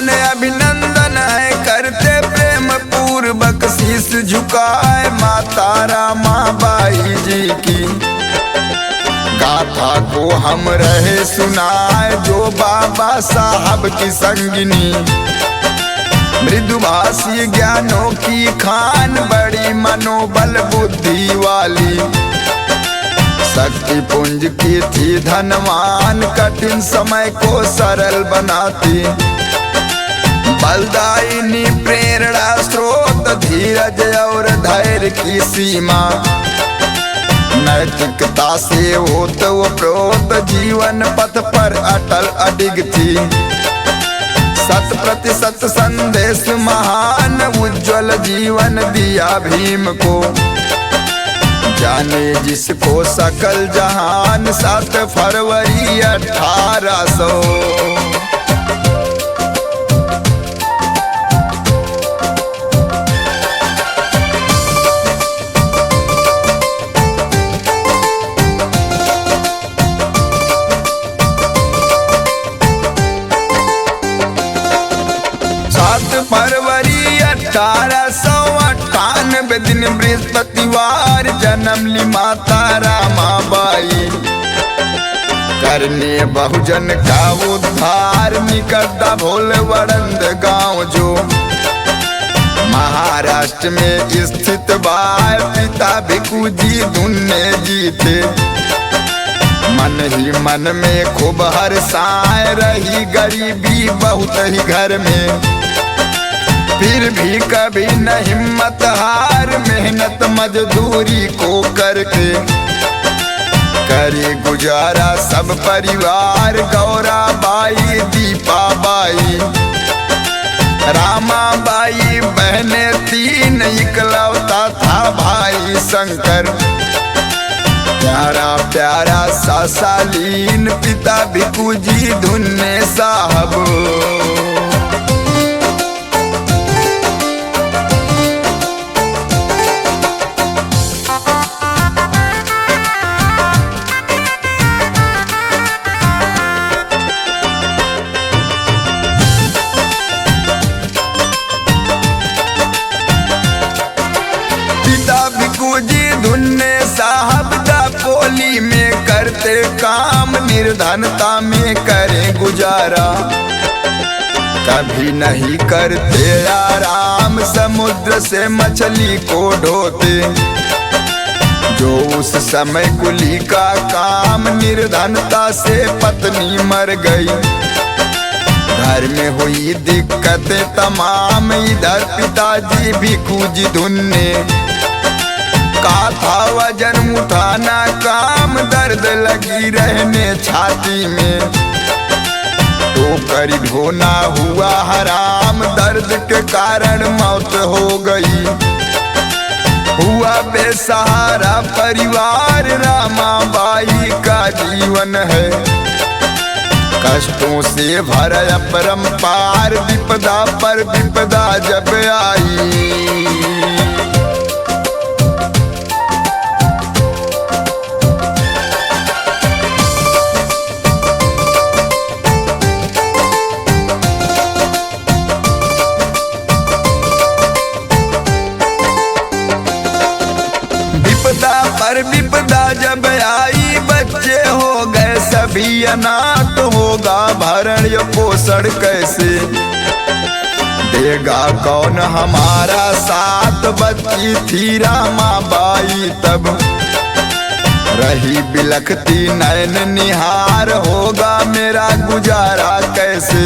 वंदन अभिनंदन है करते प्रेम पूर्वक शीश झुकाए माता रामा बाई जी की गाथा को हम रहे सुनाए जो बाबा साहब की संगिनी मृदुभाषी ज्ञानों की खान बड़ी मनोबल बुद्धि वाली शक्ति पुंज की थी धनवान कठिन समय को सरल बनाती बलदायिनी प्रेरणा स्रोत धीरज और धैर्य की सीमा नैतिकता से ओत वो प्रोत जीवन पथ पर अटल अडिग थी 100% संदेश महान उज्जवल जीवन दिया भीम को जाने जिसको सकल जहान 7 फरवरी 1800। फरवरी 1898 दिन बृहस्पतिवार जन्म ली माता रामाबाई करने बहुजन का उद्धार निकटता भोले वड़ंद गांव जो महाराष्ट्र में स्थित बाय पिता भिक्खू जी धुन्ने जी थे मन ही मन में खूब हर्षाए रही गरीबी बहुत ही घर में फिर भी कभी न हिम्मत हार मेहनत मजदूरी को करके करे गुजारा सब परिवार गौरा बाई दीपा बाई रामा बाई बहने 3 इकलौता था भाई शंकर प्यारा प्यारा सासालीन पिता भिक्खू जी धुन्ने साहब धुन्ने साहब दा पोली में करते काम निर्धनता में करें गुजारा कभी नहीं करते आराम समुद्र से मछली को ढोते जो उस समय कुली का काम निर्धनता से पत्नी मर गई घर में हुई दिक्कतें तमाम इधर पिताजी भिक्खू जी धुन्ने का था वजन उठाना काम दर्द लगी रहने छाती में तो करी ढोना हुआ हराम दर्द के कारण मौत हो गई हुआ बेसहारा परिवार रामा बाई का जीवन है कष्टों से भरा अपरंपार विपदा पर विपदा जब आई विपदा जब आई बच्चे हो गए सभी अनाथ होगा भरण या पोषण कैसे देगा कौन हमारा साथ बच्ची थी रामा बाई तब रही बिलखती नैन निहार होगा मेरा गुजारा कैसे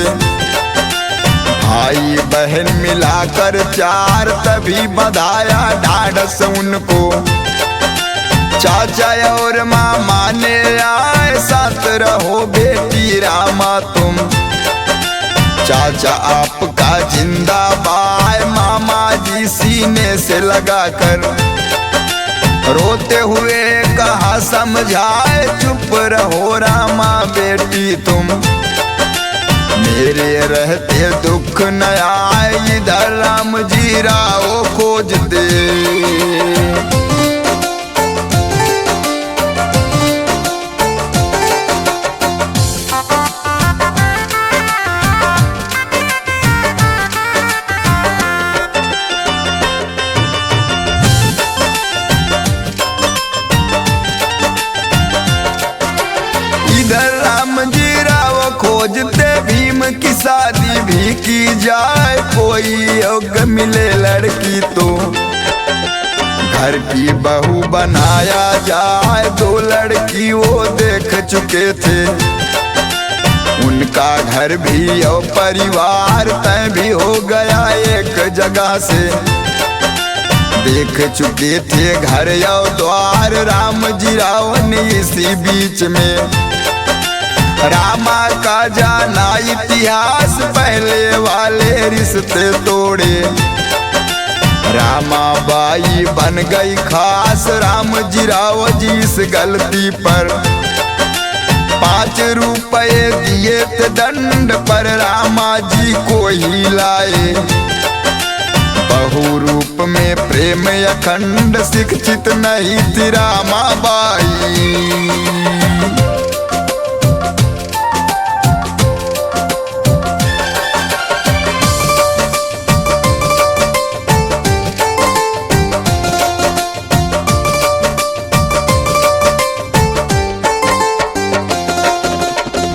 भाई बहन मिलाकर 4 तभी बधाया ढाढ़स उनको चाचा और मामा ने आए साथ रहो बेटी रामा तुम चाचा आपका जिंदाबाद मामा जी सीने से लगाकर रोते हुए कहा समझाए चुप रहो रामा बेटी तुम मेरे रहते दुख न आए इधर राम जी राव खोजते राम जी राव खोजते भीम की शादी भी की जाए, कोई योग्य मिले लड़की तो घर की बहू बनाया जाए। दो लड़की वो देख चुके थे, उनका घर भी और परिवार तय भी हो गया एक जगह से। देख चुके थे घर और द्वार राम जी रावण इसी बीच में। रामा का जाना इतिहास पहले वाले रिश्ते तोड़े, रामा बाई बन गई खास। राम जी राव जी इस गलती पर 5 रुपए दिए थे दंड, पर रामा जी को ही लाए। बहु रूप में प्रेम अखंड, शिक्षित नहीं थी रामा बाई।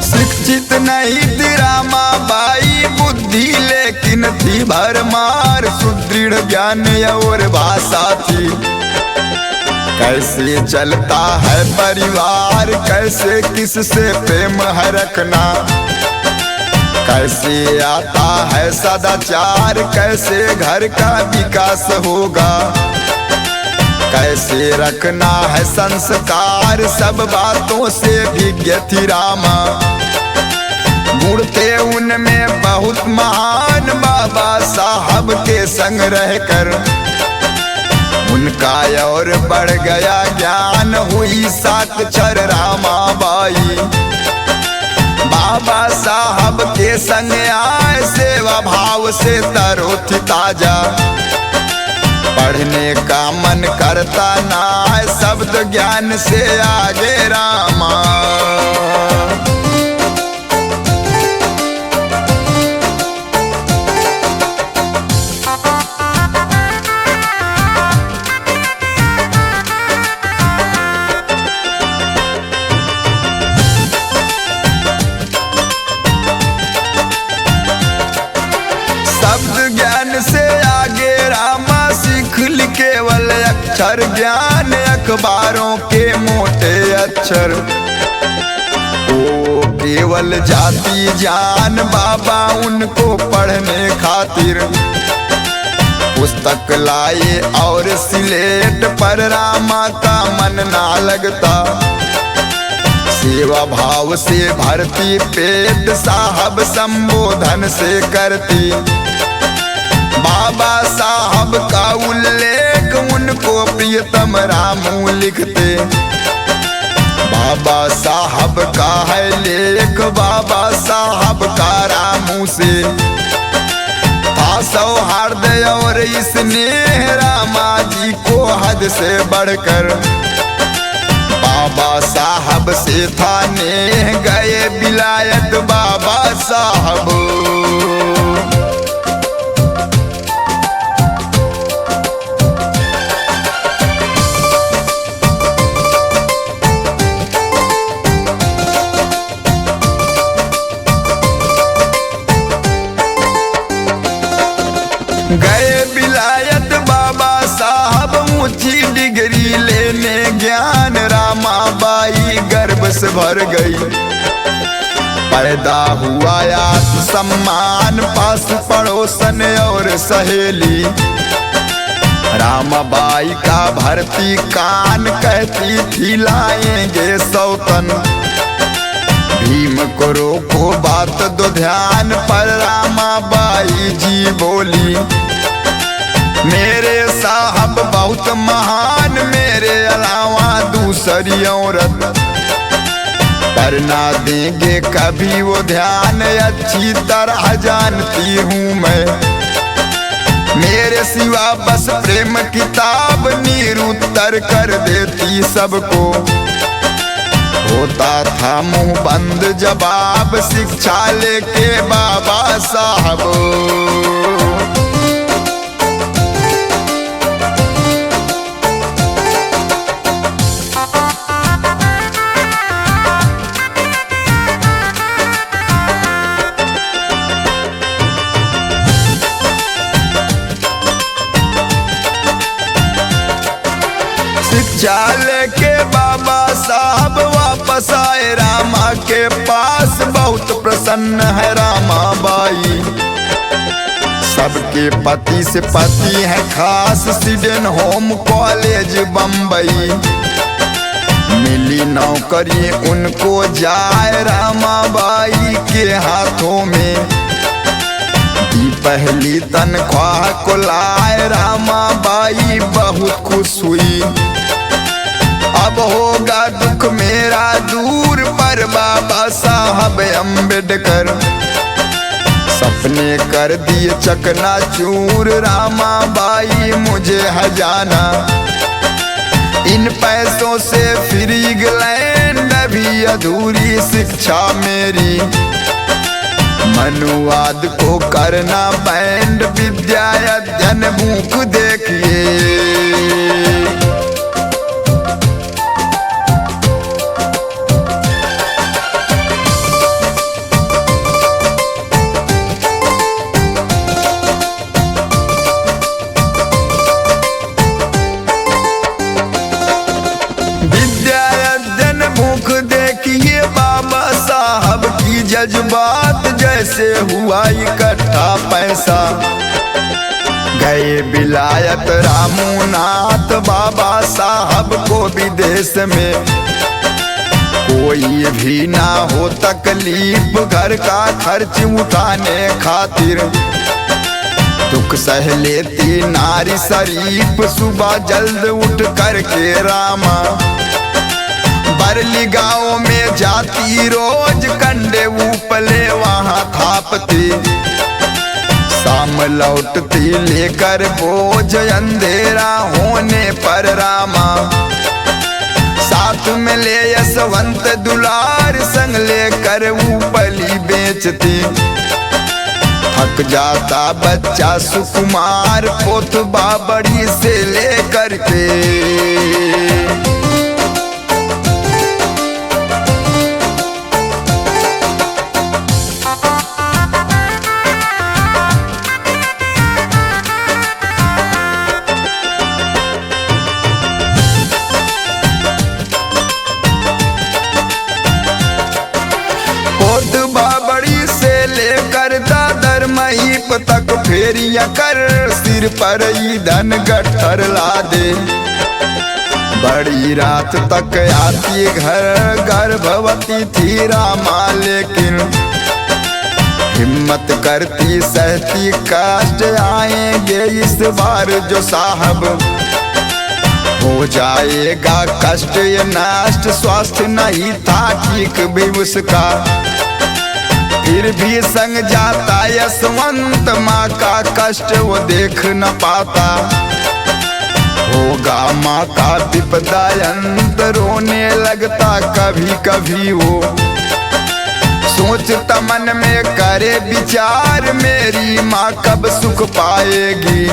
शिक्षित नहीं थी रामा बाई, बुद्धि लेकिन थी भरमार। सुदृढ़ ज्ञान और भाषा थी, कैसे चलता है परिवार, कैसे किससे प्रेम है रखना, कैसे आता है सदाचार, कैसे घर का विकास होगा, कैसे रखना है संस्कार। सब बातों से विज्ञ थी रामा, गुण थे उनमें बहुत महान। बाबा साहब के संग रहकर उनका और बढ़ गया ज्ञान, हुई साक्षर रामा बाई। बाबा साहब के संग आए, सेवा भाव से तरो थी ताजा। पढ़ने का मन करता ना है, शब्द ज्ञान से आगे रामा। शब्द ज्ञान से आगे रामा, सीख ली केवल अक्षर ज्ञान। अखबारों के मोटे अक्षर वो केवल जाति जान। बाबा उनको पढ़ने खातिर पुस्तक लाए और सिलेट, पर रामा का मन ना लगता। सेवा भाव से भरती पेट, साहब संबोधन से करती। बाबा साहब का उल्लेख उनको प्रियतम रामू लिखते। बाबा साहब का है लेख, बाबा साहब का रामू से था सौहार्द और स्नेह। रामा जी को हद से बढ़कर बाबा साहब से था नेह, गए विलायत बाबा साहब। गए विलायत बाबा साहब, ऊंची डिग्री लेने ज्ञान। रामा बाई गर्व से भर गई, पैदा हुआ आत्म सम्मान। पास पड़ोसन और सहेली, रामा बाई का भरती कान। कहती थी लाएंगे सौतन, भीम को रोको बात दो ध्यान। पर रामा बाई जी बोली, मेरे साहब बहुत महान, मेरे अलावा दूसरी औरत पर ना देंगे कभी वो ध्यान। अच्छी तरह जानती हूँ मैं, मेरे सिवा बस प्रेम किताब निरुत्तर कर देती सबको। होता था मुंह बंद जवाब, शिक्षा लेके बाबा साहब। चाल के बाबा साहब वापस आए रामा के पास, बहुत प्रसन्न है रामा बाई। सबके पति से पति है खास, सिडन होम कॉलेज बम्बई। मिली नौकरी उनको जाए रामा बाई के हाथों में, दी पहली तनख्वाह को लाए रामा बाई बहुत खुश हुई। अब होगा दुख मेरा दूर, पर बाबा साहब अम्बेडकर सपने कर दिए चकनाचूर। रामा बाई मुझे है जाना, इन पैसों से फिर इंग्लैंड, अभी अधूरी शिक्षा मेरी। मनुवाद को करना बैंड, विद्या अध्ययन भूख देखिए। देखिए बाबा साहब की जज्बात, जैसे हुआ इकट्ठा पैसा। गए विलायत रामूनाथ बाबा साहब को विदेश में, कोई भी ना हो तकलीफ घर का खर्च उठाने खातिर। दुख सह लेती नारी शरीफ, सुबह जल्द उठ करके रामा बरली गाँव में जाती रोज, कंडे उपले वहाँ थापती। शाम लौटती लेकर बोझ, अंधेरा होने पर रामा साथ में ले यशवंत दुलार, संग लेकर उपली बेचती। थक जाता बच्चा सुकुमार, पोत बाबड़ी से लेकर के। बाबड़ी से लेकर दादर महीप तक फेरिया कर, सिर पर ईंधन गट्ठर ला दे। बड़ी रात तक आती घर, गर्भवती थी रामा लेकिन हिम्मत करती सहती कष्ट। आएंगे इस बार जो साहब, हो जाएगा कष्ट ये नष्ट। स्वास्थ्य नहीं था ठीक भी उसका, फिर भी संग जाता यशवंत। माँ का कष्ट वो देख न पाता, होगा माँ का विपदा अंत। रोने लगता कभी कभी वो, सोचता मन में करे विचार, मेरी माँ कब सुख पाएगी।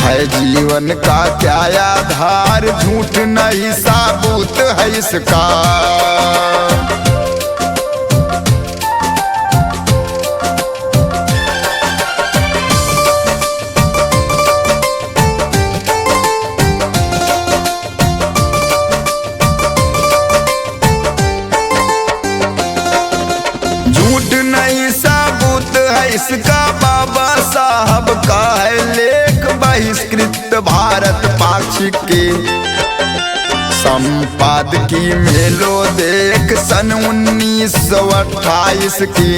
है जीवन का क्या आधार, झूठ नहीं साबुत है इसका। इसका बाबा साहब का है लेख, बहिष्कृत भारत पाक्षिक के संपादकीय मेलो देख। सन 1928 की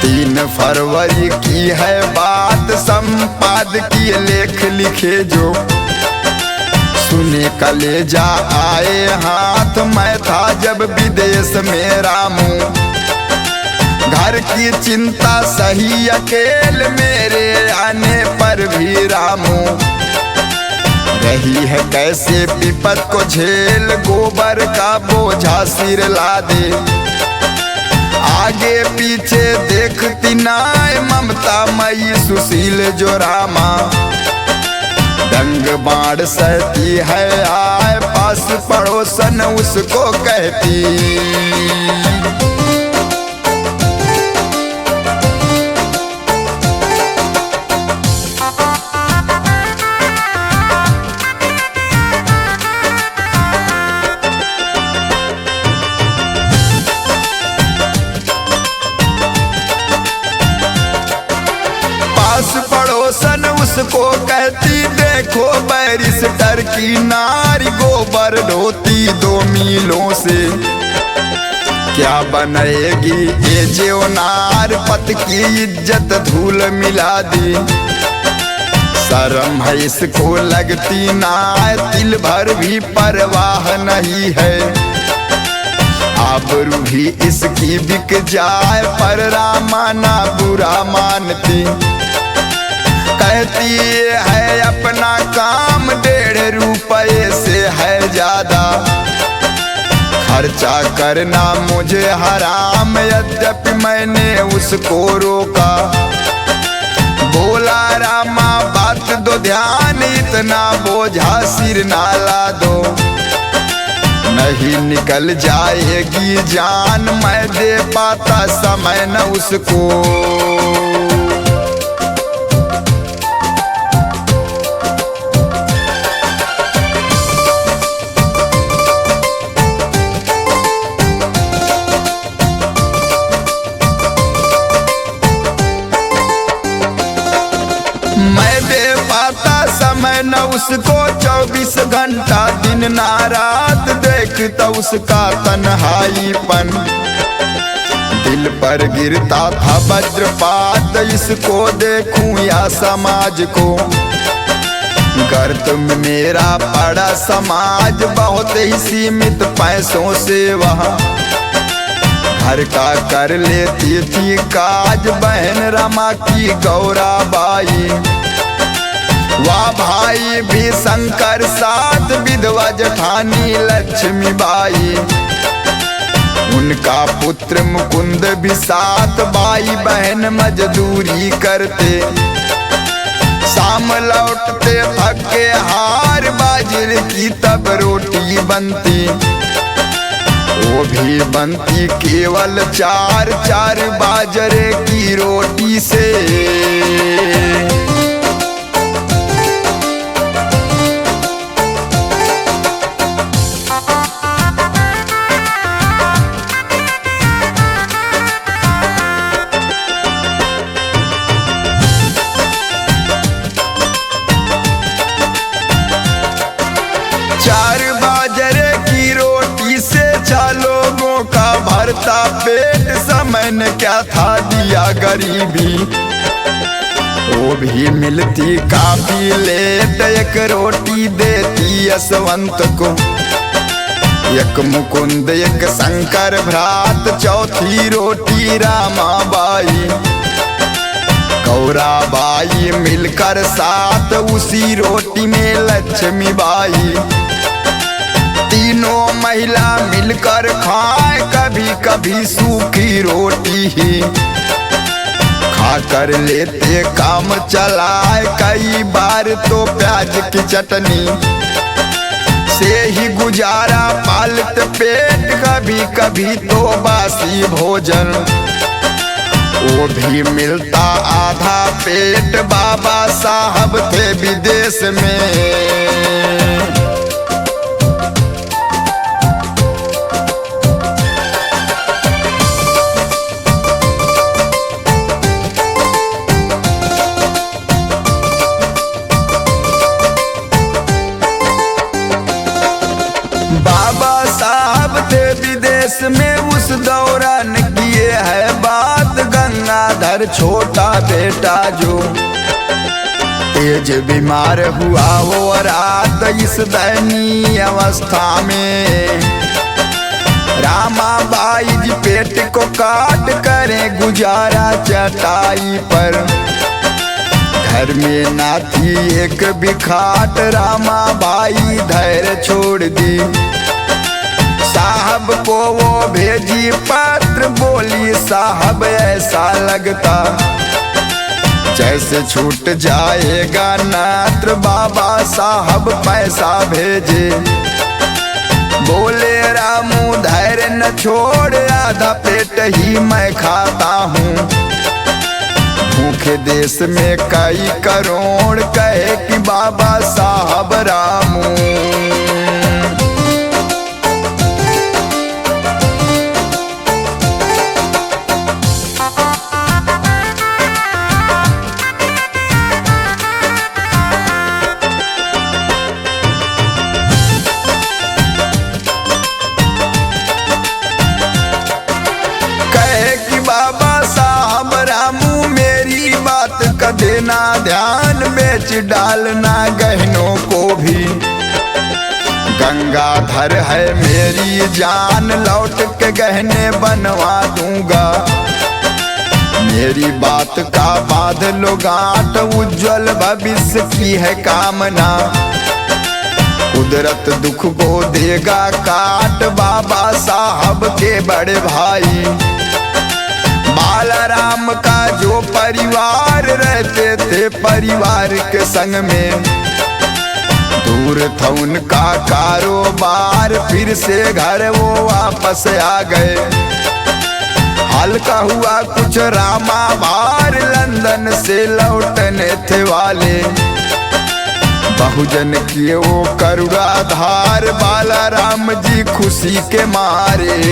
3 फरवरी की है बात, संपादकीय लेख लिखे जो सुने कलेजा आए हाथ। मैं था जब विदेश में रामू, घर की चिंता सही अकेल, मेरे आने पर भी रामू रही है कैसे विपत को झेल। गोबर का बोझा सिर ला दे, आगे पीछे देखती नाय, ममता मई सुशील जो रामा। डंग बाढ़ सहती है आए, पास पड़ोसन उसको कहती। पड़ोसन उसको कहती, देखो बैरिस्टर की नारी गोबर ढोती 2 मीलों से। क्या बनेगी ये जेवनार, पत की इज्जत धूल मिला दी। शर्म है इसको लगती ना, तिल भर भी परवाह नहीं है। आबरू भी इसकी बिक जाए, पर रामाना बुरा मानती। कहती है अपना काम 1.5 रुपये से है ज्यादा। खर्चा करना मुझे हराम, यद्यपि मैंने उसको रोका। बोला रामा बात दो ध्यान, इतना बोझा सिर ना ला दो। नहीं निकल जाएगी जान, मैं दे पाता समय न उसको। मैं दे पाता समय न उसको, 24 घंटा दिन ना रात देखता उसका तन्हाईपन। दिल पर गिरता था वज्रपात, इसको देखूं या समाज को। गर्त में मेरा पड़ा समाज, बहुत ही सीमित पैसों से वहाँ। घर का कर लेती थी काज, बहन रमा की गौराबाई। वाह भाई भी शंकर साथ, विधवा जेठानी लक्ष्मीबाई। उनका पुत्र मुकुंद भी साथ, भाई बहन मजदूरी करते। शाम लौटते थके हार, बाजरे की तब रोटी बनती। वो भी बनती केवल 4 बाजरे की रोटी से। लोगों का भरता पेट, समय ने क्या था दिया गरीबी। वो भी मिलती काफी लेट, 1 रोटी देती यशवंत को। 1 मुकुंद 1 शंकर भ्रात, 4थी रोटी रामाबाई। गौराबाई मिलकर साथ, उसी रोटी में लक्ष्मीबाई। तीनों महिला मिलकर खाए, कभी कभी सूखी रोटी ही खा कर लेते काम चलाए। कई बार तो प्याज की चटनी से ही गुजारा पालत पेट, कभी कभी तो बासी भोजन। वो भी मिलता आधा पेट, बाबा साहब थे विदेश में। बाबा साहब थे विदेश में, उस दौरान किए है बात। गंगाधर छोटा बेटा जो तेज बीमार हुआ वो रात, इस दयनीय अवस्था में। रामाबाई जी पेट को काट करें गुजारा चटाई पर। घर में ना थी एक भी खाट, रामाबाई धैर्य छोड़ दी। साहब को वो भेजी पत्र, बोली साहब ऐसा लगता जैसे छूट जाएगा नात्र। बाबा साहब पैसा भेजे, बोले रामू धैर्य न छोड़, आधा पेट ही मैं खाता हूँ। भूखे देश में कई करोड़, कहे कि बाबा साहब रामू। बेच डालना गहनों को भी। गंगाधर है मेरी जान, लौट के गहने बनवा दूंगा। मेरी बात का बांध लो गांठ, उज्जवल भविष्य की है कामना। कुदरत दुख को देगा काट, बाबा साहब के बड़े भाई। बालाराम का जो परिवार रहते थे परिवार के संग में, दूर था उनका कारोबार, फिर से घर वो वापस आ गए। हल्का हुआ कुछ रामा भार, लंदन से लौटने थे वाले। बहुजन किए वो करुणाधार, बालाराम जी खुशी के मारे।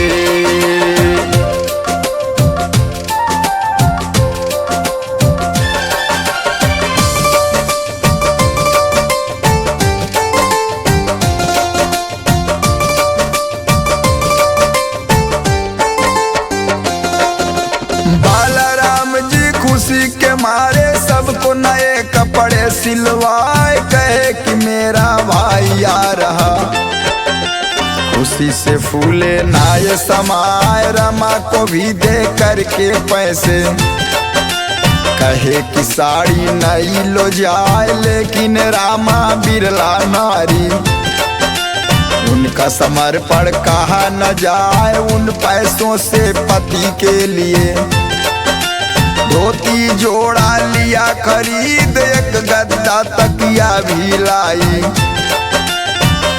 बालाराम जी खुशी के मारे सबको नए कपड़े सिलवाए, कहे कि मेरा भाई आ रहा। खुशी से फूले नाय समाए, रमा को भी दे करके पैसे। कहे कि साड़ी नई लो जाए, लेकिन रामा बिरला नारी। उनका समर्पण कहा न जाए, उन पैसों से पति के लिए धोती जोड़ा लिया खरीद, एक गद्दा तकिया भी लाई,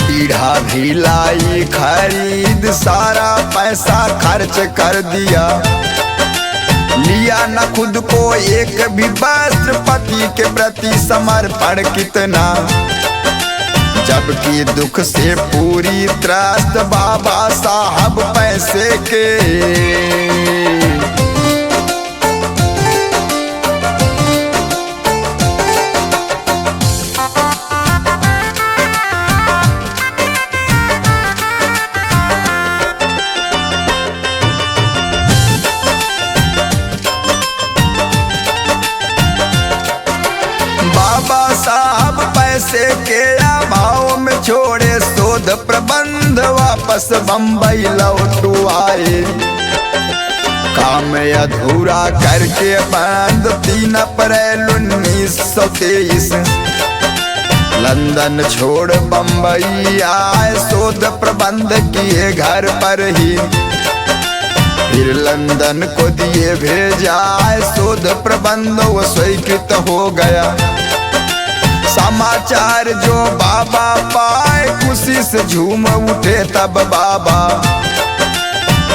पीढ़ा भी लाई खरीद। सारा पैसा खर्च कर दिया, लिया न खुद को एक भी वस्त्र। पति के प्रति समर्पण कितना, जबकि दुख से पूरी त्रस्त बाबा साहब पैसे के। बाबा साहब पैसे के अभाव में छोड़े शोध प्रबंध, वापस बंबई लौट आए। काम अधूरा करके बंद 3 अप्रैल 1923, लंदन छोड़ बंबई आए। शोध प्रबंध किए घर पर ही, फिर लंदन को दिए भेजाए। शोध प्रबंध वो स्वीकृत हो गया। समाचार जो बाबा पाए, खुशी से झूम उठे तब बाबा।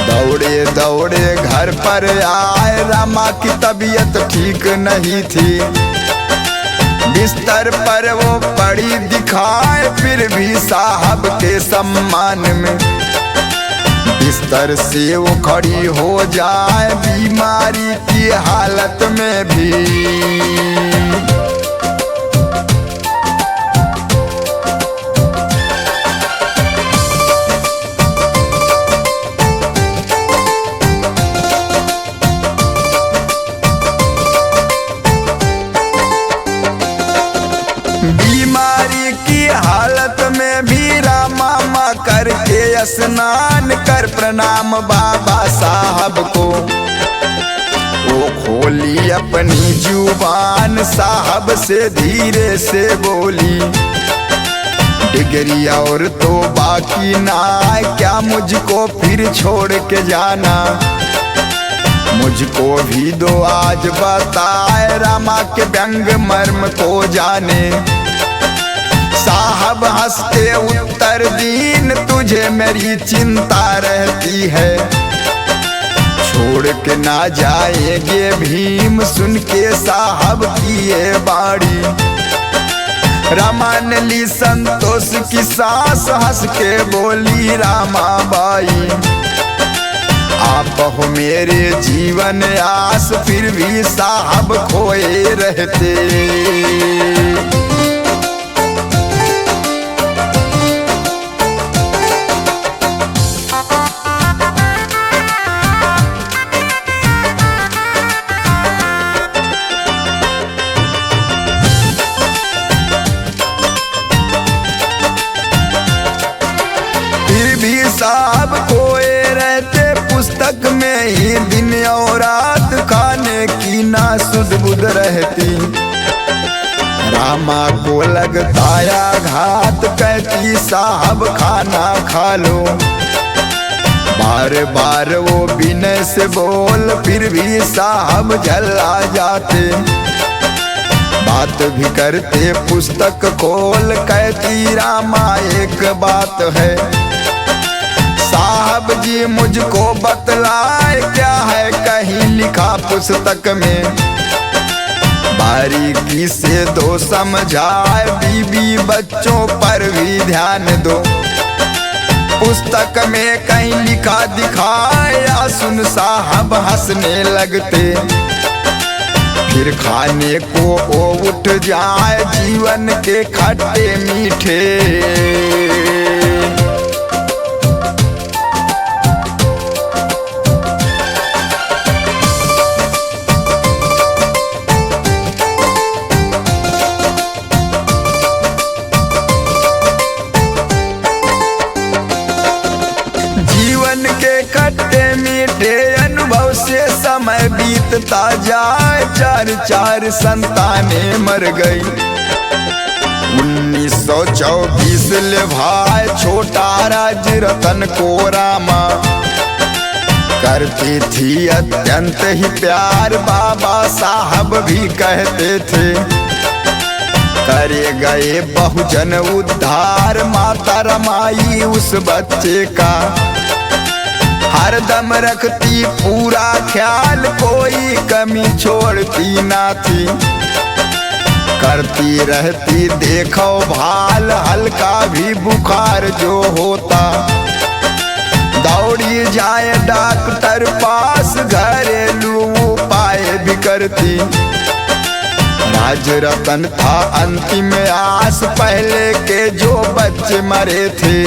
दौड़े दौड़े घर पर आए, रमा की तबीयत ठीक नहीं थी। बिस्तर पर वो पड़ी दिखाए, फिर भी साहब के सम्मान में बिस्तर से वो खड़ी हो जाए, बीमारी की हालत में भी। बीमारी की हालत में भी रामा करके स्नान कर प्रणाम बाबा साहब को। वो खोली अपनी जुबान, साहब से धीरे से बोली, डिग्री और तो बाकी ना, क्या मुझको फिर छोड़ के जाना। मुझको भी दो आज बताए, रामा के व्यंग मर्म को जाने। साहब हंसते उत्तर दीन, तुझे मेरी चिंता रहती है। छोड़ के ना जाएंगे भीम, सुन के साहब की ये बाड़ी। रमा ने ली संतोष की सांस, हंस के बोली रामा बाई। आप हो मेरे जीवन आस, फिर भी साहब खोए रहते। पुस्तक में ही दिन और रात खाने की ना सुध बुध रहती। रामा को लगता घात, कहती साहब खाना खा लो। बार बार वो विनय से बोल, फिर भी साहब झल्ला जाते। बात भी करते पुस्तक खोल, कहती रामा एक बात है साहब जी मुझको बतलाए, क्या है कहीं लिखा पुस्तक में। बारीकी से दो समझाए, बीवी बच्चों पर भी ध्यान दो। पुस्तक में कहीं लिखा दिखाया, सुन साहब हंसने लगते। फिर खाने को वो उठ जाए, जीवन के खट्टे मीठे। जीवन के खट्टे मीठे अनुभव से समय बीतता जाए, चार चार संतानें मर गई। 1924 ले भाई छोटा राज रतन को रामा, करती थी अत्यंत ही प्यार, बाबा साहब भी कहते थे। करे गए बहुजन उद्धार, माता रमाई उस बच्चे का हरदम रखती पूरा ख्याल, कोई कमी छोड़ती ना थी। करती रहती देखो भाल, हल्का भी बुखार जो होता दौड़ी जाए डॉक्टर पास, घरेलू उपाय भी करती। राज रतन था अंतिम आस, पहले के जो बच्चे मरे थे।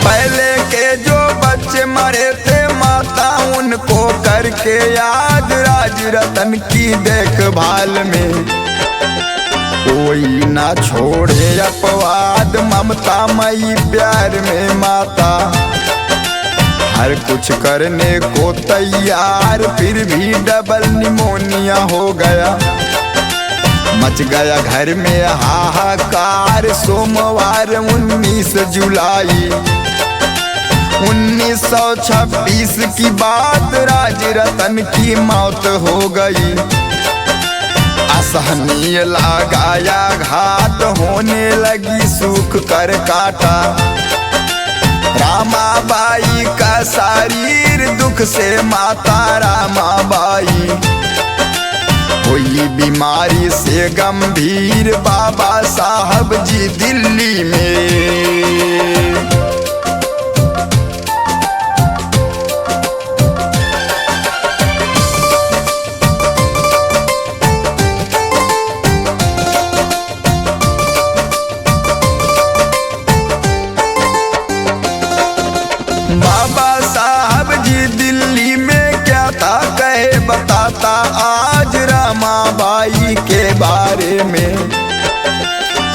पहले के जो बच्चे मरे थे, माता उनको करके याद, राज रतन की देखभाल में कोई ना छोड़े अपवाद। ममता मई प्यार में माता हर कुछ करने को तैयार, फिर भी डबल निमोनिया हो गया। मच गया घर में हाहाकार, सोमवार 19 जुलाई 1926 की बात, राज रतन की मौत हो गई। असहनीय लगाया घात, होने लगी सूख कर काटा। रामाबाई का शरीर दुख से माता रामाबाई हुई बीमारी से गंभीर, बाबा साहब जी दिल्ली में। बाबा साहब जी दिल्ली में क्या था कहे बताता आज रामाबाई के बारे में।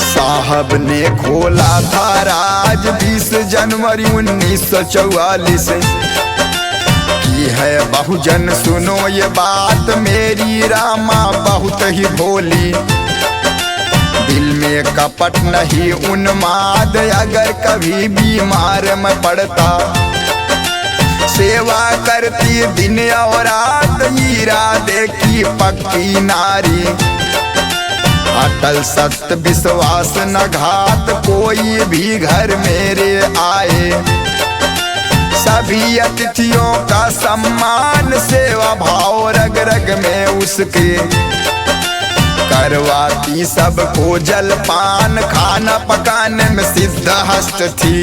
साहब ने खोला था राज 20 जनवरी 1944 की है बहुजन सुनो ये बात, मेरी रामा बहुत ही भोली। दिल में कपट नहीं उन्माद, अगर कभी बीमार मैं पड़ता सेवा करती दिन और रात। इरादे की पक्की नारी, अटल सत्य विश्वास न घात, कोई भी घर मेरे आए सभी अतिथियों का सम्मान। सेवा भाव रग रग में उसके, करवाती सबको जलपान, खाना पकाने में सिद्ध हस्त थी।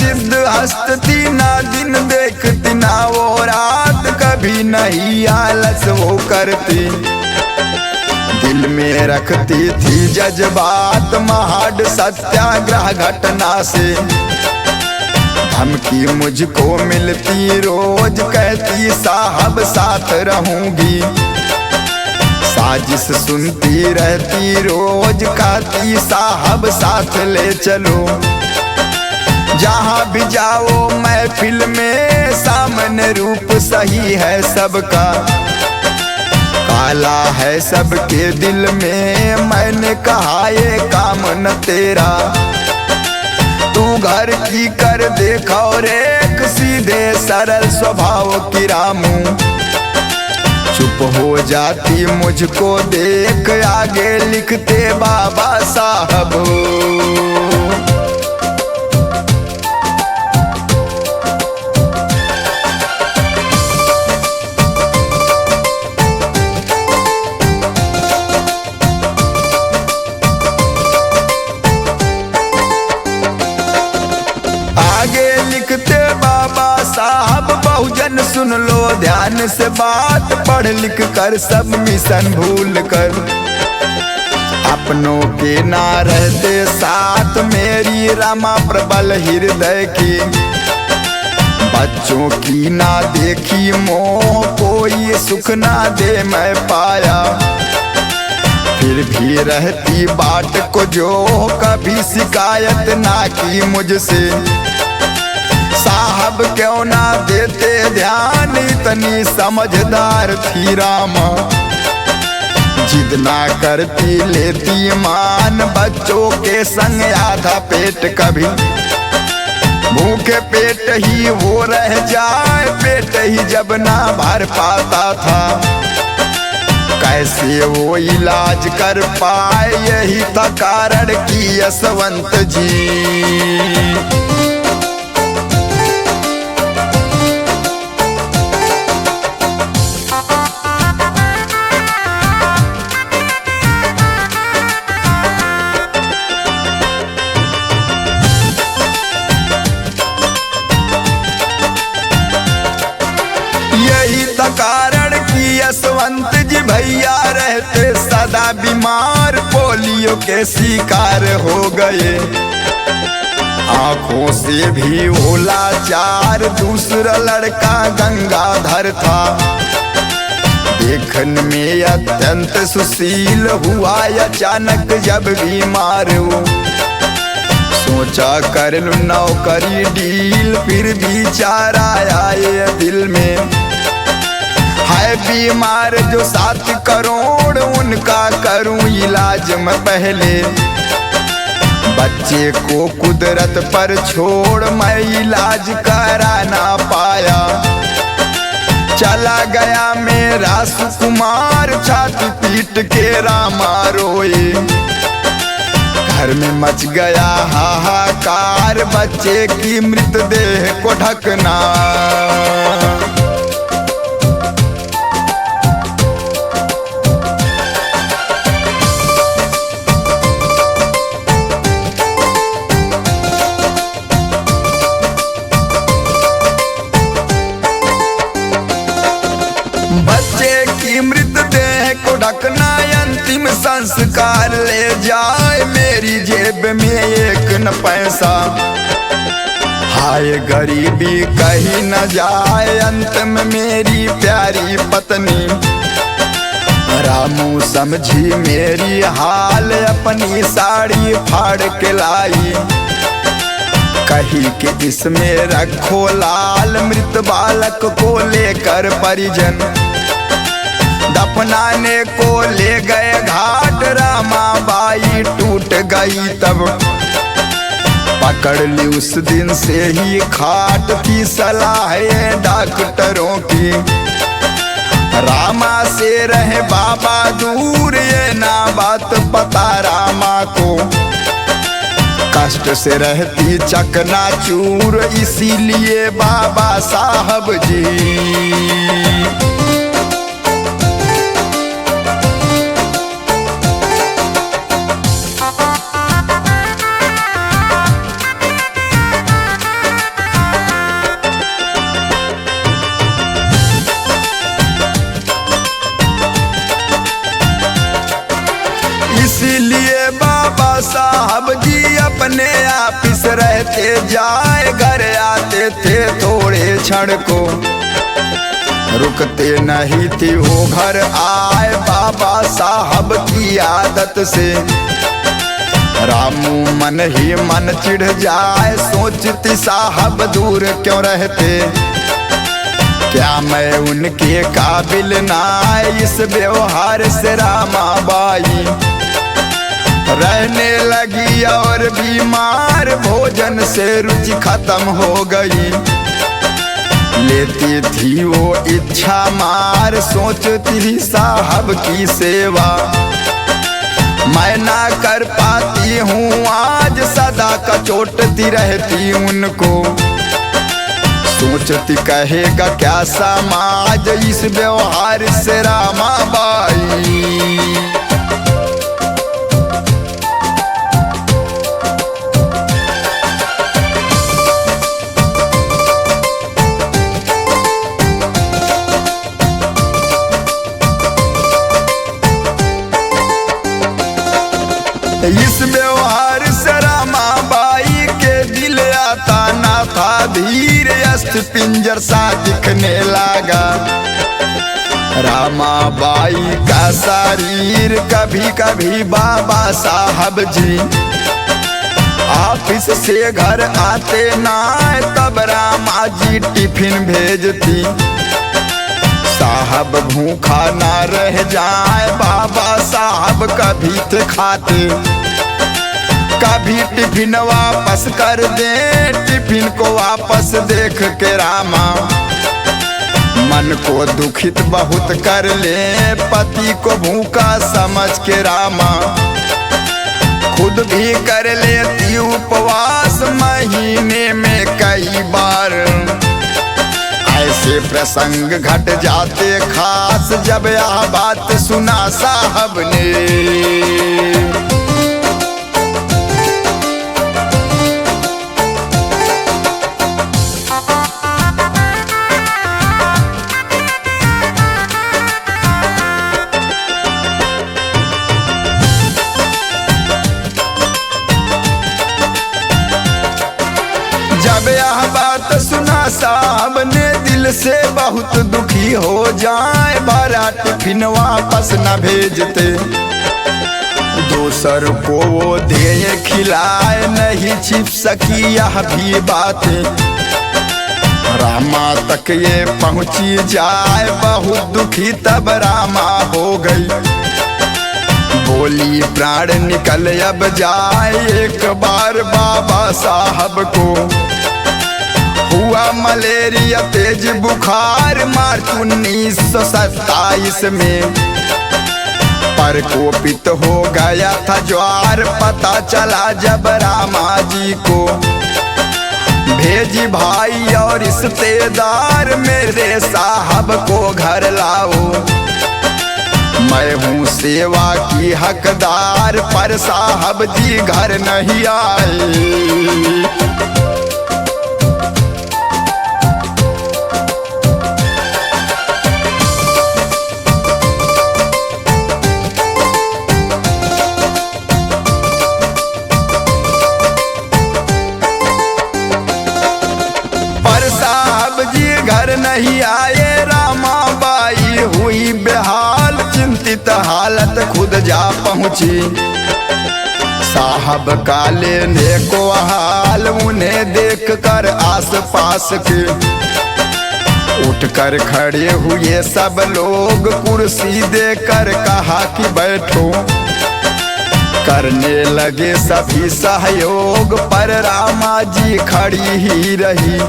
सिद्ध हस्त थी ना दिन देखती ना वो रात, कभी नहीं आलस वो करती, दिल में रखती थी जज्बात महाड सत्याग्रह घटना से। धमकी मुझको मिलती रोज, कहती साहब साथ रहूंगी, साजिश सुनती रहती रोज, कहती साहब साथ ले चलो। जहाँ भी जाओ महफिल में सामने रूप सही है सबका, काला है सबके दिल में, मैंने कहा ये काम न तेरा, तू घर की कर देखा और एक सीधे सरल स्वभाव की रामू। चुप हो जाती मुझको देख, आगे लिखते बाबा साहब। आगे लिखते बाबा साहब, बहुजन सुन लो ध्यान से बात, पढ़ लिख कर सब मिशन भूल कर, अपनों के ना रहते साथ, मेरी रमा प्रबल हृदय की, बच्चों की ना देखी मोह, कोई सुख ना दे मैं पाया, फिर भी रहती बाट को जो, कभी शिकायत ना की मुझसे, साहब क्यों ना देते ध्यान, इतनी समझदार थी रामा, जिद ना करती लेती मान, बच्चों के संग आधा पेट कभी, भूखे पेट ही वो रह जाए, पेट ही जब ना भर पाता था, कैसे वो इलाज कर पाए, यही था कारण की यशवंत जी। यही था कारण कि यशवंत जी भैया रहते सदा बीमार, पोलियो के शिकार हो गए, आंखों से भी वो लाचार, दूसरा लड़का गंगाधर था, देखने में अत्यंत सुशील, हुआ अचानक जब बीमार वो, सोचा कर लूं नौकरी डील, फिर भी चारा आए दिल में, है बीमार जो 7 करोड़, उनका करूं इलाज मैं पहले, बच्चे को कुदरत पर छोड़ मैं इलाज करा ना पाया, चला गया मेरा सुकुमार, छाती पीट के रामा रोए, घर में मच गया हाहाकार, बच्चे की मृतदेह को ढकना। बच्चे की मृतदेह को ढकना, अंतिम संस्कार ले जाए, मेरी जेब में 1 न पैसा, हाय गरीबी कहीं न जाए, अंत में मेरी प्यारी पत्नी, रामू समझी मेरी हाल, अपनी साड़ी फाड़ के लाई, कही कि इसमें रखो लाल, मृत बालक को लेकर परिजन, दफनाने को ले गए घाट, रामा बाई टूट गई तब, पकड़ ली उस दिन से ही खाट, थी सलाह डॉक्टरों की, रामा से रहे बाबा दूर, ये ना बात पता रामा को, कष्ट से रहती चकनाचूर, इसीलिए बाबा साहब जी। साहब जी अपने ऑफिस रहते, जाए घर आते थे थोड़े क्षण को, रुकते नहीं थी वो घर आए बाबा साहब की आदत से। रामू मन ही मन चिढ़ जाए, सोचती साहब दूर क्यों रहते, क्या मैं उनके काबिल ना, इस व्यवहार से रामाबाई रहने लगी और बीमार, भोजन से रुचि खत्म हो गई। लेती थी वो इच्छा मार, सोचती थी साहब की सेवा मैं ना कर पाती हूँ आज, सदा कचोटती रहती उनको। सोचती कहेगा क्या समाज इस व्यवहार से रामाबाई। इस व्यवहार से रामाबाई के दिल आता ना था धीर, अस्त पिंजर सा दिखने लगा। रामाबाई का शरीर कभी कभी बाबा साहब जी ऑफिस से घर आते ना, तब रामा जी टिफिन भेजती, साहब भूखा ना रह जाए। बाबा साहब कभी थे खाते, कभी टिफिन वापस कर दे, टिफिन को वापस देख के रामा मन को दुखित बहुत कर ले। पति को भूखा समझ के रामा खुद भी कर लेती उपवास, महीने में कई बार ऐसे प्रसंग घट जाते खास, जब यह बात सुना साहब ने। जब यह बात सुना साहब ने, दिल से बहुत दुखी हो जाए, भरा टिफिन वापस न भेजते, दोसर को वो दे खिलाए, नहीं छिप सकी यह भी बातें रामा तक ये पहुंची जाए। बहुत दुखी तब रामा हो गई, बोली प्राण निकल अब जाए। एक बार बाबा साहब को हुआ मलेरिया तेज बुखार, मार्च 1927 में प्रकोपित हो गया था ज्वार। पता चला जब रामा जी को, भेजी भाई और रिश्तेदार, मेरे साहब को घर लाओ, मैं हूँ सेवा की हकदार। पर साहब जी घर नहीं आए। घर नहीं आए, रामाबाई हुई बेहाल, चिंतित हालत खुद जा पहुंची, साहब का लेने को हाल। उन्हें देख कर आस पास के उठकर खड़े हुए सब लोग, कुर्सी देकर कहा कि बैठो, करने लगे सभी सहयोग। पर रामा जी खड़ी ही रही,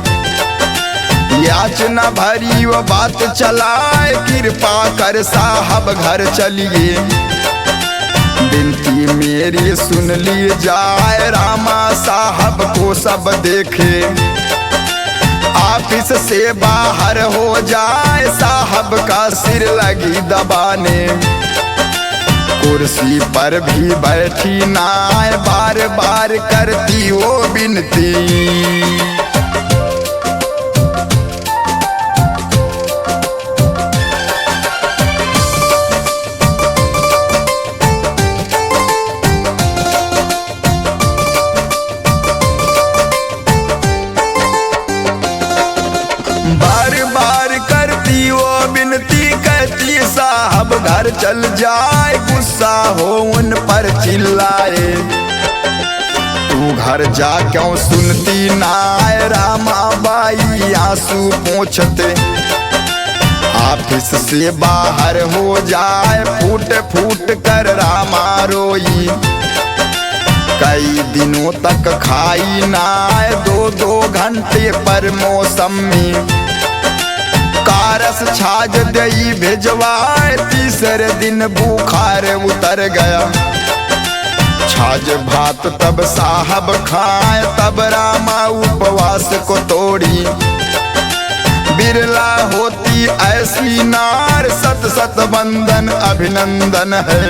याचना भरी वो बात चलाए, कृपा कर साहब घर चलिए, बिनती मेरी सुन ली जाए। रामा साहब को सब देखे, ऑफिस से बाहर हो जाए, साहब का सिर लगी दबाने, कुर्सी पर भी बैठी ना, बार बार करती वो बिनती। कहती साहब घर चल जाए, गुस्सा हो उन पर चिल्लाए। तू घर जा क्यों सुनती नाय, रामाबाई आंसू पोंछते। ऑफिस से बाहर हो जाए, फूट फूट कर रामा रोई। कई दिनों तक खाई नाय, 2-2 घंटे पर मौसमी। कारस छाज दई भेजवाए, तीसरे दिन बुखार उतर गया। छाज भात तब साहब खाए, तब रामा उपवास को तोड़ी। बिरला होती ऐसी नार, सत सत वंदन अभिनंदन है।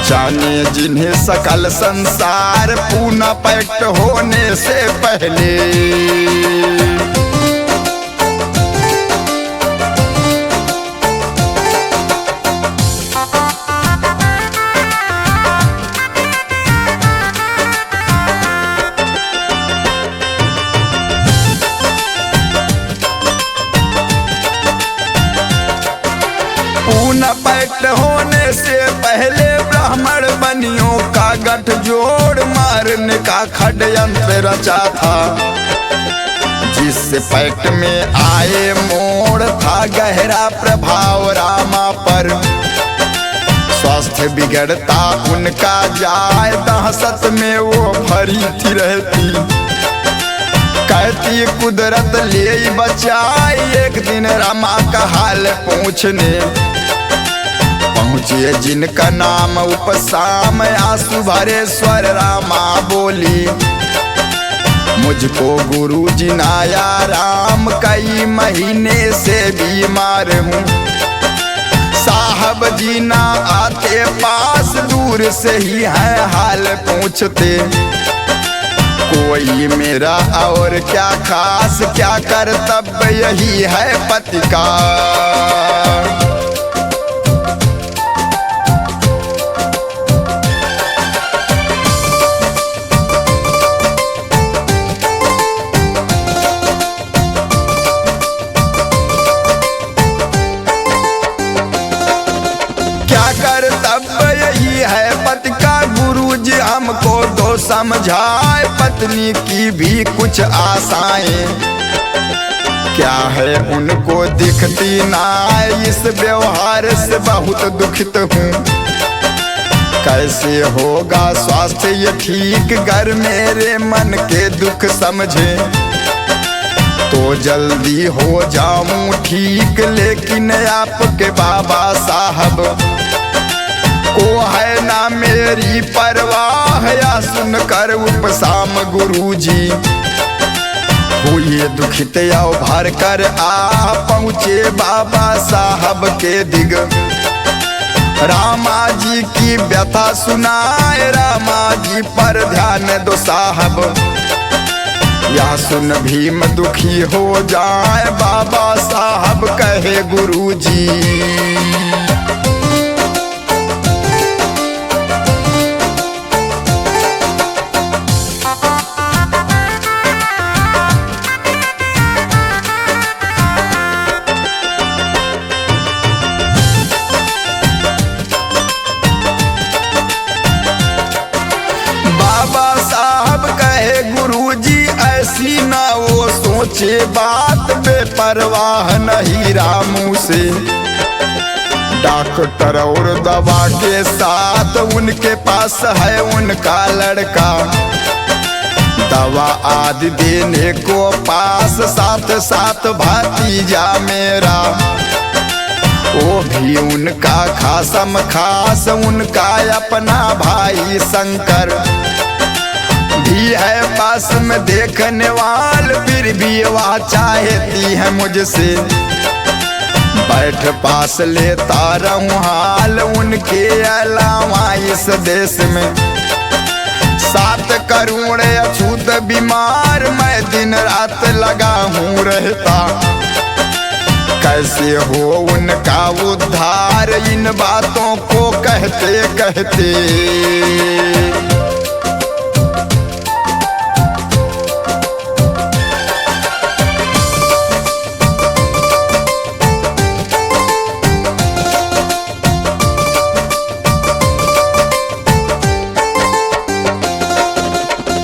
जाने जिन्हें सकल संसार, पूना पैक्ट होने से पहले। पूना पैक्ट होने से पहले ब्राह्मण बनियों का गठजोड़ मारने का षड्यंत्र रचा था। जिस पैक्ट में आए मोड़, था गहरा प्रभाव रामा पर। स्वास्थ्य बिगड़ता उनका जाए, दहशत में वो भरी थी रहती। कहती कुदरत ले बचाई, एक दिन रामा का हाल पूछने पहुँचे जिनका नाम उपसाम। आंसू भरे स्वर रामा बोली, मुझको गुरुजी नाया राम, कई महीने से बीमार हूँ। साहब जी ना आते पास, दूर से ही है हाल पूछते। कोई मेरा और क्या खास, क्या कर्तव्य यही है पति का। कर्तव्य यही है पति का, गुरुजी हमको तो समझाए। पत्नी की भी कुछ आशाएं, क्या है उनको दिखती ना। इस व्यवहार से बहुत दुखित हूँ, कैसे होगा स्वास्थ्य ये ठीक। घर मेरे मन के दुख समझे, तो जल्दी हो जाऊं ठीक। लेकिन आपके बाबा साहब को है ना मेरी परवाह, या सुनकर उपसाम गुरुजी हुए दुखित। आओ भर कर आ पहुँचे बाबा साहब के दिग। रामा जी की व्यथा सुनाए, रामा जी पर ध्यान दो साहब। या सुन भीम दुखी हो जाए, बाबा साहब कहे गुरुजी। ऐसी ना वो सोचे बात, बेपरवाह नहीं रामू से। डॉक्टर और दवा के साथ उनके पास है उनका लड़का। दवा आदि देने को पास, साथ साथ भतीजा मेरा। वो भी उनका खासम खास, उनका अपना भाई शंकर भी है पास में देखने वाल। फिर भी वह चाहती है मुझसे, बैठ पास लेता रहूं हाल। उनके अलावा इस देश में 7 करोड़ अछूत बीमार, मैं दिन रात लगा हूँ रहता। कैसे हो उनका उद्धार, इन बातों को कहते कहते।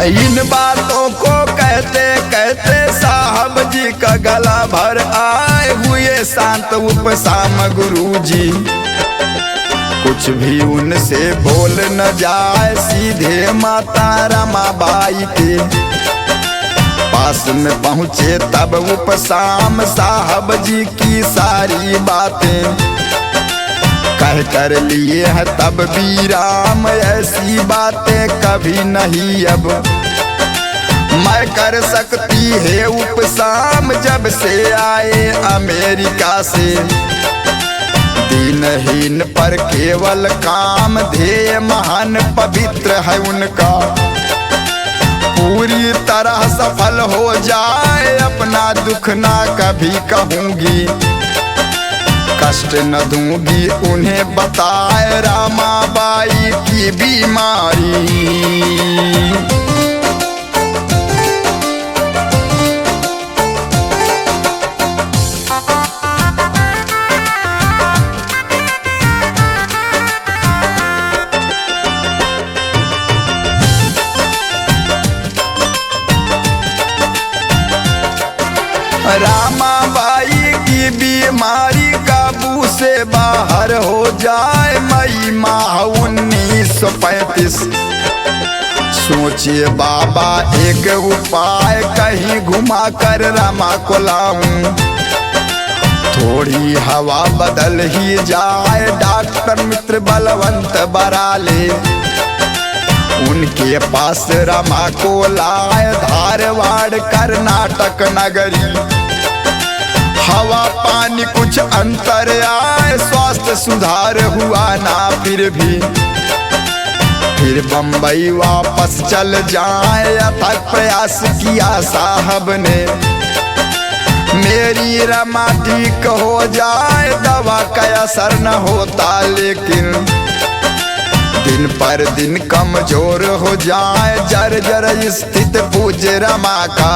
इन बातों को कहते कहते साहब जी का गला भर आए हुए शांत उपसाम गुरुजी। कुछ भी उनसे बोल न जाए, सीधे माता रमाबाई के पास में पहुँचे तब उपसाम साहब जी की सारी बातें कह कर लिए है तब भी राम। ऐसी बातें कभी नहीं अब मैं कर सकती है उपसाम, जब से आए अमेरिका से। दीनहीन पर केवल काम ध्येय महान पवित्र है उनका। पूरी तरह सफल हो जाए अपना दुख ना कभी कहूँगी, कष्ट न दूंगी उन्हें बताए रामाबाई की बीमारी। रामाबाई की बीमारी काबू से बाहर हो जाए मई माह 1935। सोचिए बाबा एक उपाय कहीं घुमा कर रामा को लाऊं, थोड़ी हवा बदल ही जाए। डॉक्टर मित्र बलवंत बराले उनके पास रमा को लाए। धारवाड़ कर्नाटक नगरी हवा पानी कुछ अंतर आए, स्वास्थ्य सुधार हुआ ना फिर भी। फिर बम्बई वापस चल जाए, अथक प्रयास किया साहब ने मेरी रमा ठीक हो जाए। दवा का असर न होता लेकिन दिन पर दिन कमजोर हो जाए। जर्जर स्थित पूज्य रमा का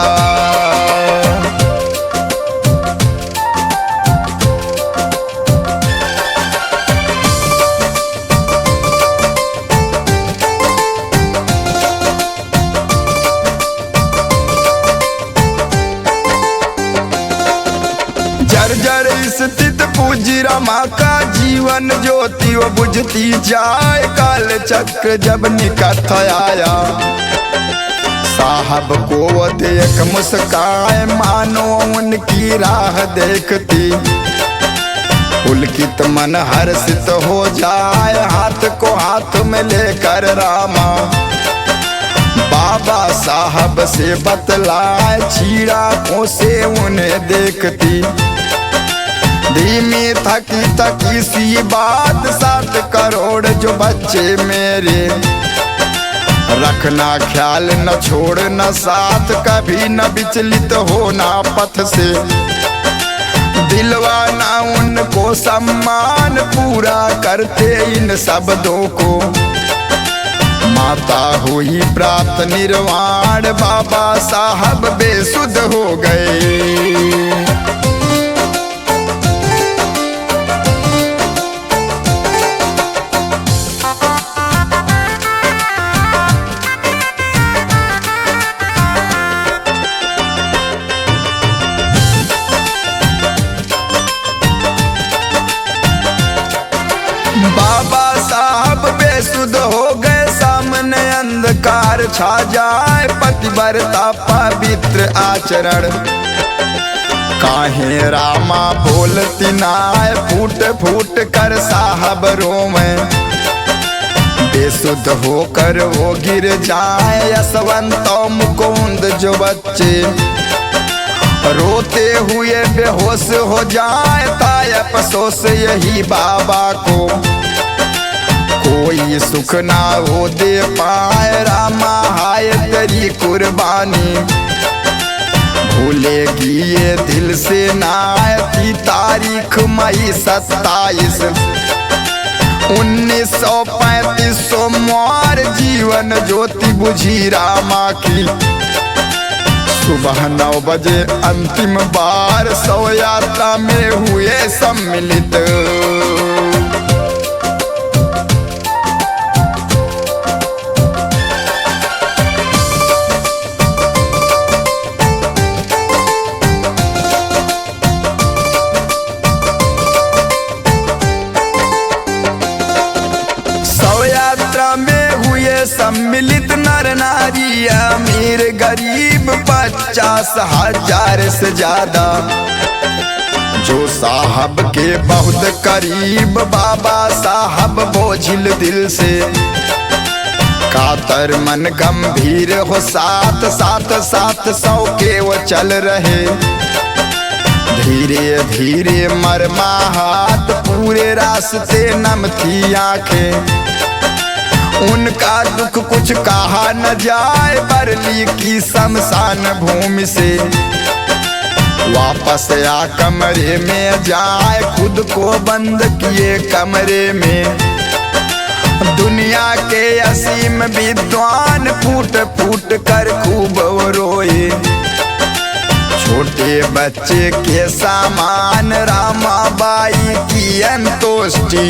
जर्जर स्थित पूज्य रमा का जीवन ज्योति वो बुझती जाए। काल चक्र जब निकट आया साहब को वो देख मुस्काए, मानो उनकी राह देखती पुलकित मन हर्षित हो जाए। हाथ को हाथ में लेकर रामा बाबा साहब से बतलाए, छीड़ा से उन्हें देखती धीमी थकी थकी सी बात। 7 करोड़ जो बच्चे मेरे रखना ख्याल न छोड़ना साथ, कभी न विचलित होना पथ से। दिलवाना उनको सम्मान पूरा करते इन शब्दों को। माता हुई प्राप्त निर्वाण, बाबा साहब बेसुध हो गए। बाबा साहब बेसुध हो गए, सामने अंधकार छा जाए। पतिव्रता पवित्र आचरण काहे रामा बोलती नाय, फूट फूट कर साहब रोवे। बेसुध होकर वो गिर जाए, यशवंत मुकुंद जो बच्चे रोते हुए बेहोश हो जाए। ताय अफसोस यही बाबा को कोई सुख ना हो दे पाए। रामा हाय तेरी कुर्बानी भूलेगी ये दिल से ना। थी तारीख मई 27 1935 सोमवार जीवन ज्योति बुझी रामा की। सुबह 9 बजे अंतिम बार शव यात्रा में हुए सम्मिलित। नारी अमीर गरीब 50,000 से ज्यादा, जो साहब के बहुत करीब बाबा साहब बोझिल दिल से, कातर मन गंभीर हो साथ साथ 700 के वो चल रहे, धीरे धीरे मरमा हाथ पूरे रास्ते नम थी आंखें, उनका दुख कुछ कहा न जाए, बरली की शमशान भूमि से वापस आ कमरे में जाए, खुद को बंद किए कमरे में, दुनिया के असीम विद्वान फूट फूट कर खूब रोए, छोटे बच्चे के सामान रामाबाई की अंतोष्टि।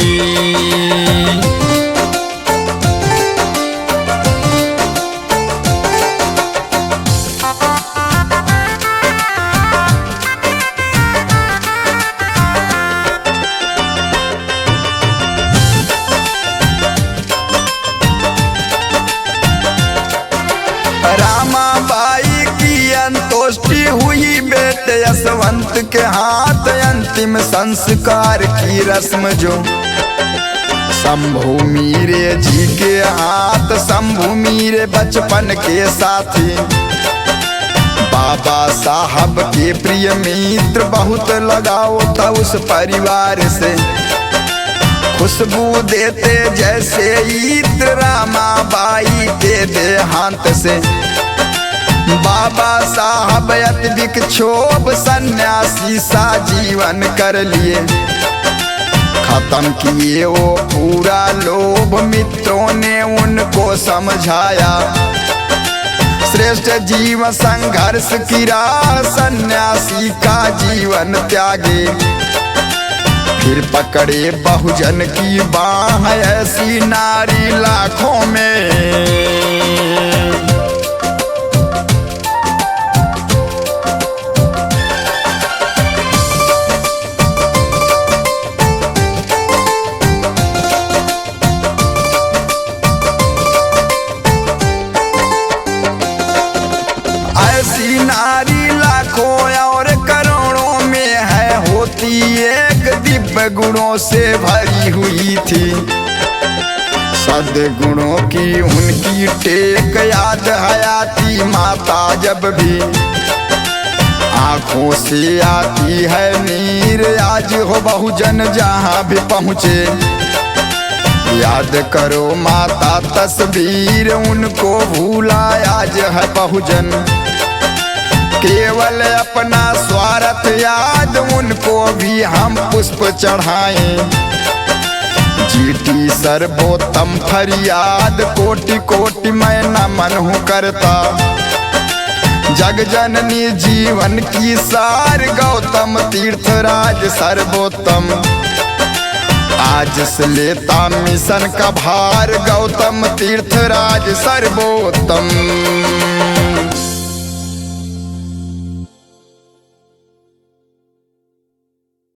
रामाबाई की अंतोष्टि हुई बेटे यशवंत के हाथ, अंतिम संस्कार की रस्म जो शंभू मीरे जी के हाथ, शंभू मीरे बचपन के साथी, बाबा साहब के प्रिय मित्र, बहुत लगाव था उस परिवार से, खुशबू देते जैसे इत्र रामाबाई के देहांत से, बाबा साहब अति विक्षोभ सन्यासी सा जीवन कर लिए, खत्म किए वो पूरा लोभ, मित्रों ने उनको समझाया, श्रेष्ठ जीवन संघर्ष की राह, सन्यासी का जीवन त्यागे, फिर पकड़े बहुजन की बाह, ऐसी नारी लाखों में। ऐसी नारी लाखों और करोड़ों में है, होती एक दिव्य गुणों से भरी हुई थी, सद्गुणों की उनकी टेक याद हयाती माता जब भी आंखों से आती है नीर, आज हो बहुजन जहाँ भी पहुँचे, याद करो माता तस्वीर, उनको भूला आज है बहुजन, केवल अपना स्वार्थ याद, उनको भी हम पुष्प चढ़ाएं, जीती सर्वोत्तम फरियाद, कोटि कोटि मैं नमन हूँ करता, जग जननी जीवन की सार, गौतम तीर्थराज सर्वोत्तम, आज से लेता मिशन का भार, गौतम तीर्थराज सर्वोत्तम।